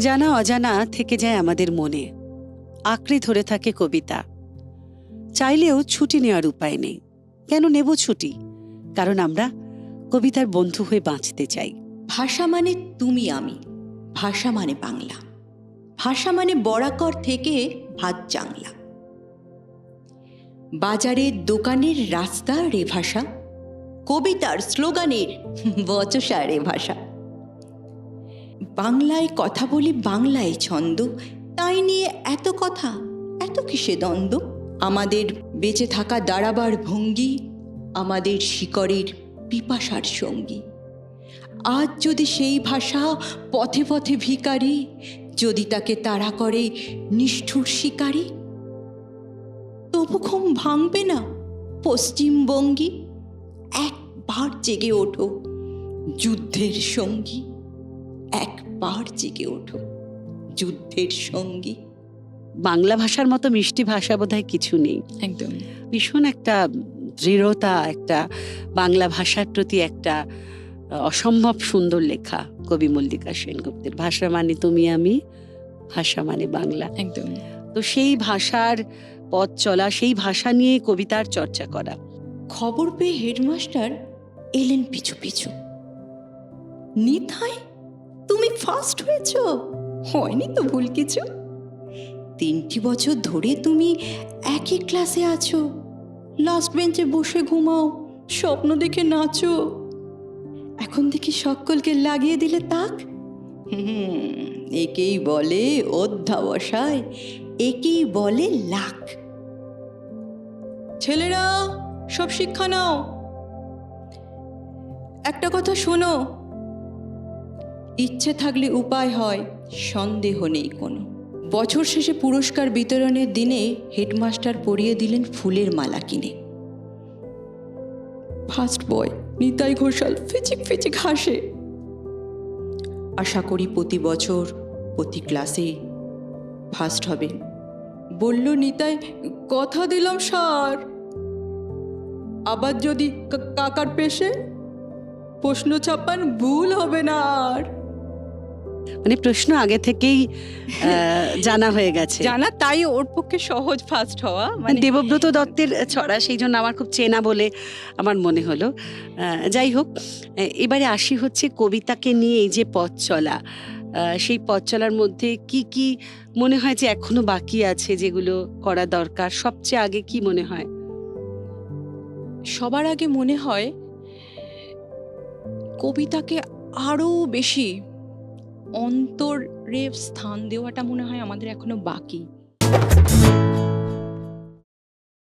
জানা অজানা থেকে যায় আমাদের মনে, আঁকড়ে ধরে থাকে কবিতা। চাইলেও ছুটি নেওয়ার উপায় নেই। কেন নেব ছুটি? কারণ আমরা কবিতার বন্ধু হয়ে বাঁচতে চাই। ভাষা মানে তুমি আমি, ভাষা মানে বাংলা, ভাষা মানে বরাকর থেকে ভাত জাংলা। বাজারের দোকানের রাস্তা রে ভাষা, কবিতার স্লোগানের বচসা রে ভাষা। বাংলায় কথা বলি, বাংলায় ছন্দ, তাই নিয়ে এত কথা, এত কিসে দ্বন্দ্ব। আমাদের বেঁচে থাকা দাঁড়াবার ভঙ্গি, আমাদের শিকড়ের পিপাসার সঙ্গী। আজ যদি সেই ভাষা পথে পথে ভিখারি, যদি তাকে তাড়া করে নিষ্ঠুর শিকারী, তবু ঘুম ভাঙবে না পশ্চিমবঙ্গী। একবার জেগে ওঠো যুদ্ধের সঙ্গী, একবার জেগে ওঠো যুদ্ধের সঙ্গী। বাংলা ভাষার মতো মিষ্টি ভাষা বোধহয় কিছু নেই। একদম ভীষণ একটা দৃঢ়তা, একটা বাংলা ভাষার প্রতি একটা অসম্ভব সুন্দর লেখা কবি মল্লিকা সেনগুপ্তের। ভাষা মানে তুমি আমি, ভাষা মানে বাংলা। একদম। তো সেই ভাষার পথ চলা, সেই ভাষা নিয়ে কবিতার চর্চা করা। খবর পেয়ে হেডমাস্টার এলেন পিছু পিছু। নিতাই, তুমি ফার্স্ট হয়েছ, হয়নি তো ভুল কিছু? 3টি বছর ধরে তুমি একই ক্লাসে আছো, লাস্ট বেঞ্চে বসে ঘুমাও, স্বপ্ন দেখে নাচো। এখন দেখি সকলকে লাগিয়ে দিলে তাক। একেই বলে অধ্যাবসায়, একেই বলে লাখ। ছেলেরা সব শিক্ষা নাও, একটা কথা শোনো, ইচ্ছে থাকলে উপায় হয়, সন্দেহ নেই কোনো। বছর শেষে পুরস্কার বিতরণের দিনে হেডমাস্টার পরিয়ে দিলেন ফুলের মালা কিনে। ফার্স্ট বয় নিতাই ঘোষাল ফিচিক ফিচিক হাসে। আশা করি প্রতি বছর প্রতি ক্লাসে ফার্স্ট হবে, বলল নিতাই। কথা দিলাম স্যার, আবার যদি কাকার পেশে প্রশ্ন ছাপান ভুল হবে না আর। মানে প্রশ্ন আগে থেকেই জানা হয়ে গেছে, জানা, তাই ওর পক্ষে সহজ ফার্স্ট হওয়া। মানে দেবব্রত দত্তের ছড়া, সেই জন্য আমার খুব চেনা বলে আমার মনে হলো। যাই হোক, এবারে আসি হচ্ছে কবিতাকে নিয়ে এই যে পথ চলা, সেই পথ চলার মধ্যে কি কি মনে হয় যে এখনো বাকি আছে, যেগুলো করা দরকার? সবচেয়ে আগে কি মনে হয়? সবার আগে মনে হয় কবিতাকে আরো বেশি অন্তরে স্থান দেওয়াটা মনে হয় আমাদের এখনো বাকি।